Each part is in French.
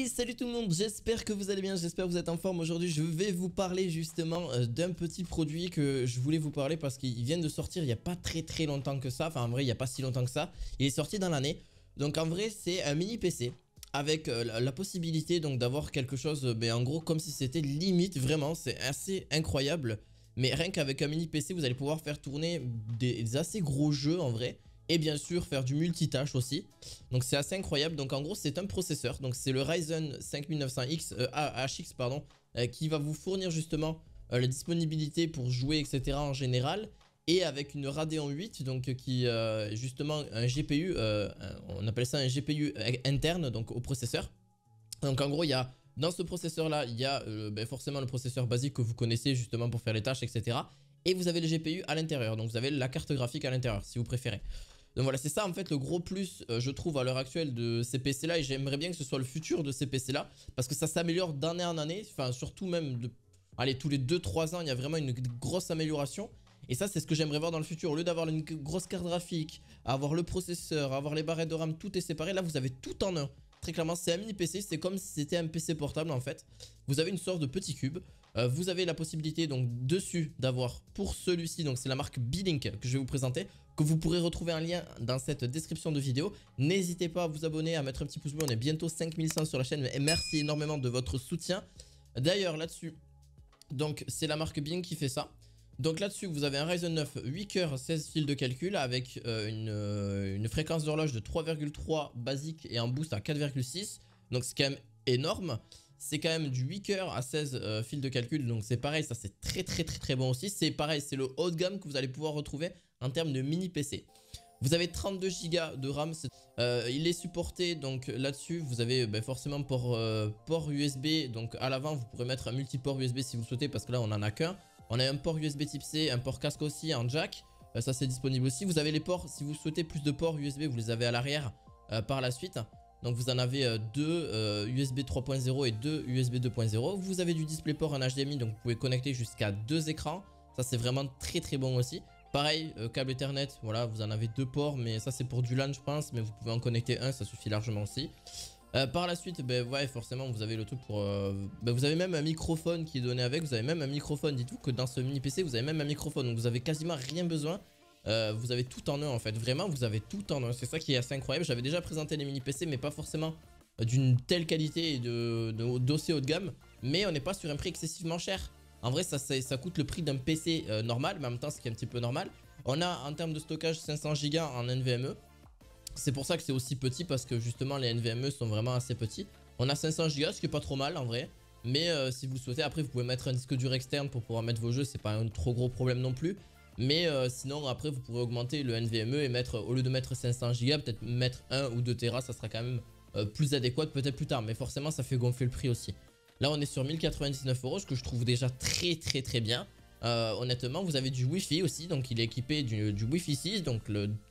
Hey, salut tout le monde, j'espère que vous allez bien, j'espère que vous êtes en forme. Aujourd'hui je vais vous parler justement d'un petit produit que je voulais vous parler parce qu'il vient de sortir il n'y a pas très longtemps que ça. Enfin en vrai il n'y a pas si longtemps que ça, il est sorti dans l'année. Donc en vrai c'est un mini PC avec la possibilité donc d'avoir quelque chose en gros comme si c'était limite, vraiment c'est assez incroyable. Mais rien qu'avec un mini PC vous allez pouvoir faire tourner des assez gros jeux en vrai. Et bien sûr faire du multitâche aussi. Donc c'est assez incroyable. Donc en gros c'est un processeur. Donc c'est le Ryzen 5900X HX pardon, qui va vous fournir justement la disponibilité pour jouer etc en général. Et avec une Radeon 8 donc qui justement un GPU, on appelle ça un GPU interne donc au processeur. Donc en gros il y a dans ce processeur là il y a forcément le processeur basique que vous connaissez justement pour faire les tâches etc. Et vous avez le GPU à l'intérieur. Donc vous avez la carte graphique à l'intérieur si vous préférez. Donc voilà, c'est ça en fait le gros plus je trouve à l'heure actuelle de ces PC là. Et j'aimerais bien que ce soit le futur de ces PC là, parce que ça s'améliore d'année en année. Enfin surtout même allez, tous les 2-3 ans il y a vraiment une grosse amélioration. Et ça c'est ce que j'aimerais voir dans le futur. Au lieu d'avoir une grosse carte graphique, avoir le processeur, avoir les barrettes de RAM, tout est séparé. Là vous avez tout en un. Très clairement c'est un mini PC, c'est comme si c'était un PC portable en fait. Vous avez une sorte de petit cube. Vous avez la possibilité donc dessus d'avoir pour celui-ci, donc c'est la marque Beelink que je vais vous présenter, que vous pourrez retrouver un lien dans cette description de vidéo. N'hésitez pas à vous abonner, à mettre un petit pouce bleu, on est bientôt 5100 sur la chaîne et merci énormément de votre soutien. D'ailleurs là-dessus, donc c'est la marque Beelink qui fait ça. Donc là-dessus vous avez un Ryzen 9 8 coeurs 16 fils de calcul avec une fréquence d'horloge de 3,3 basique et un boost à 4,6. Donc c'est quand même énorme. C'est quand même du 8 coeurs à 16 fils de calcul, donc c'est pareil, ça c'est très bon aussi. C'est pareil, c'est le haut de gamme que vous allez pouvoir retrouver en termes de mini PC. Vous avez 32 Go de RAM, il est supporté, donc là-dessus vous avez forcément port USB, donc à l'avant vous pourrez mettre un multiport USB si vous souhaitez, parce que là on en a qu'un. On a un port USB type C, un port casque aussi, un jack, ça c'est disponible aussi. Vous avez les ports, si vous souhaitez plus de ports USB, vous les avez à l'arrière par la suite. Donc vous en avez deux USB 3.0 et deux USB 2.0. Vous avez du DisplayPort en HDMI, donc vous pouvez connecter jusqu'à deux écrans. Ça c'est vraiment très bon aussi. Pareil, câble Ethernet, voilà, vous en avez deux ports, mais ça c'est pour du LAN je pense, mais vous pouvez en connecter un, ça suffit largement aussi. Par la suite, ouais, forcément vous avez le truc pour... vous avez même un microphone qui est donné avec, vous avez même un microphone, dites-vous que dans ce mini PC vous avez même un microphone, donc vous avez quasiment rien besoin. Vous avez tout en un en fait, vraiment vous avez tout en un, c'est ça qui est assez incroyable. J'avais déjà présenté les mini PC mais pas forcément d'une telle qualité et d'aussi haut de gamme, mais on n'est pas sur un prix excessivement cher. En vrai ça coûte le prix d'un PC normal, mais en même temps ce qui est un petit peu normal. On a en termes de stockage 500 Go en NVMe, c'est pour ça que c'est aussi petit, parce que justement les NVMe sont vraiment assez petits. On a 500 Go, ce qui est pas trop mal en vrai. Mais si vous souhaitez, après vous pouvez mettre un disque dur externe pour pouvoir mettre vos jeux, c'est pas un trop gros problème non plus. Mais sinon après vous pourrez augmenter le NVMe et mettre, au lieu de mettre 500 Go, peut-être mettre 1 ou 2 Tera, ça sera quand même plus adéquat peut-être plus tard. Mais forcément ça fait gonfler le prix aussi. Là on est sur 1099 €, ce que je trouve déjà très bien. Honnêtement vous avez du Wi-Fi aussi, donc il est équipé du Wi-Fi 6, donc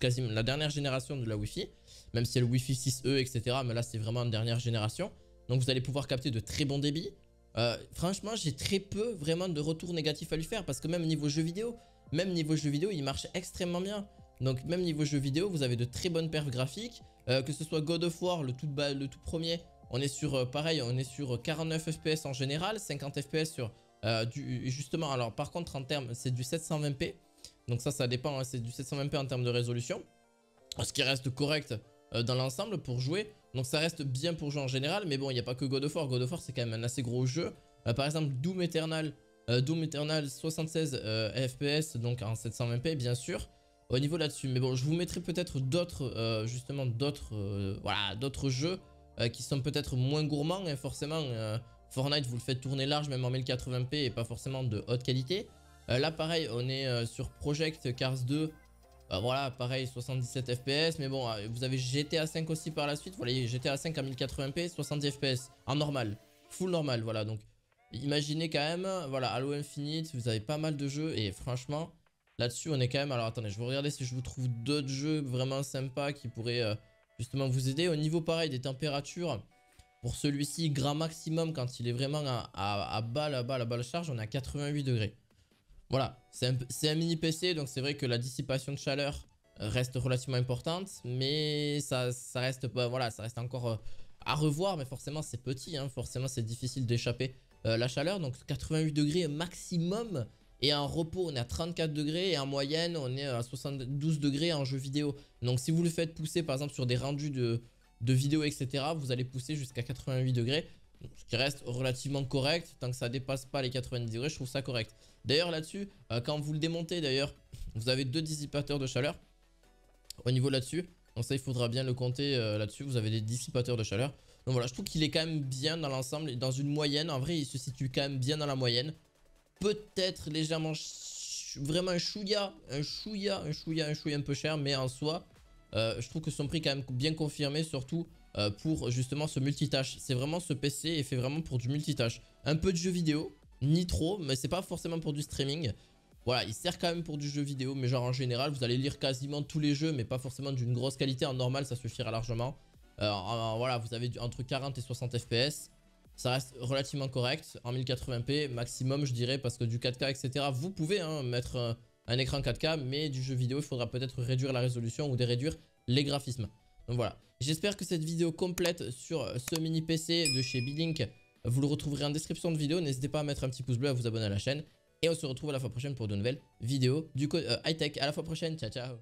quasiment la dernière génération de la Wi-Fi. Même si c'est le Wi-Fi 6E etc, mais là c'est vraiment une dernière génération. Donc vous allez pouvoir capter de très bons débits. Franchement j'ai très peu vraiment de retours négatifs à lui faire, parce que même niveau jeux vidéo, il marche extrêmement bien. Donc même niveau jeux vidéo vous avez de très bonnes perfs graphiques, que ce soit God of War le tout premier, on est sur pareil, on est sur 49 FPS en général, 50 FPS sur justement, alors par contre en termes c'est du 720p, donc ça dépend, hein, c'est du 720p en termes de résolution, ce qui reste correct dans l'ensemble pour jouer. Donc ça reste bien pour jouer en général, mais bon il n'y a pas que God of War c'est quand même un assez gros jeu. Par exemple Doom Eternal 76 FPS, donc en 720p bien sûr, au niveau là-dessus. Mais bon je vous mettrai peut-être d'autres justement d'autres jeux qui sont peut-être moins gourmands, et forcément Fortnite vous le faites tourner large même en 1080p et pas forcément de haute qualité. Là pareil on est sur Project Cars 2, voilà pareil 77 FPS, mais bon vous avez GTA 5 aussi par la suite. Vous voyez GTA 5 en 1080p 70 FPS en normal, full normal, voilà. Donc imaginez quand même, voilà, Halo Infinite, vous avez pas mal de jeux, et franchement là-dessus on est quand même... Alors attendez, je vais regarder si je vous trouve d'autres jeux vraiment sympas qui pourraient justement vous aider. Au niveau pareil des températures, pour celui-ci, grand maximum quand il est vraiment à bas la charge, on est à 88 degrés. Voilà, c'est un mini PC, donc c'est vrai que la dissipation de chaleur reste relativement importante, mais ça reste, voilà, ça reste encore à revoir, mais forcément c'est petit, hein, forcément c'est difficile d'échapper la chaleur. Donc 88 degrés maximum. Et en repos, on est à 34 degrés. Et en moyenne, on est à 72 degrés en jeu vidéo. Donc si vous le faites pousser, par exemple, sur des rendus de vidéos, etc., vous allez pousser jusqu'à 88 degrés. Ce qui reste relativement correct. Tant que ça dépasse pas les 90 degrés, je trouve ça correct. D'ailleurs, là-dessus, quand vous le démontez, d'ailleurs, vous avez 2 dissipateurs de chaleur au niveau là-dessus. Donc ça, il faudra bien le compter là-dessus. Vous avez des dissipateurs de chaleur. Donc voilà, je trouve qu'il est quand même bien dans l'ensemble. Dans une moyenne, en vrai, il se situe quand même bien dans la moyenne. Peut-être légèrement, vraiment un chouïa un peu cher, mais en soi, je trouve que son prix est quand même bien confirmé, surtout pour justement ce multitâche. C'est vraiment ce PC est fait vraiment pour du multitâche. Un peu de jeu vidéo, ni trop, mais c'est pas forcément pour du streaming. Voilà, il sert quand même pour du jeu vidéo, mais genre en général, vous allez lire quasiment tous les jeux, mais pas forcément d'une grosse qualité. En normal, ça suffira largement. Voilà, vous avez entre 40 et 60 FPS. Ça reste relativement correct en 1080p maximum, je dirais, parce que du 4K, etc. Vous pouvez mettre un écran 4K, mais du jeu vidéo, il faudra peut-être réduire la résolution ou réduire les graphismes. Donc voilà, j'espère que cette vidéo complète sur ce mini PC de chez Beelink, vous le retrouverez en description de vidéo. N'hésitez pas à mettre un petit pouce bleu, à vous abonner à la chaîne. Et on se retrouve à la fois prochaine pour de nouvelles vidéos du code high-tech. À la fois prochaine, ciao ciao.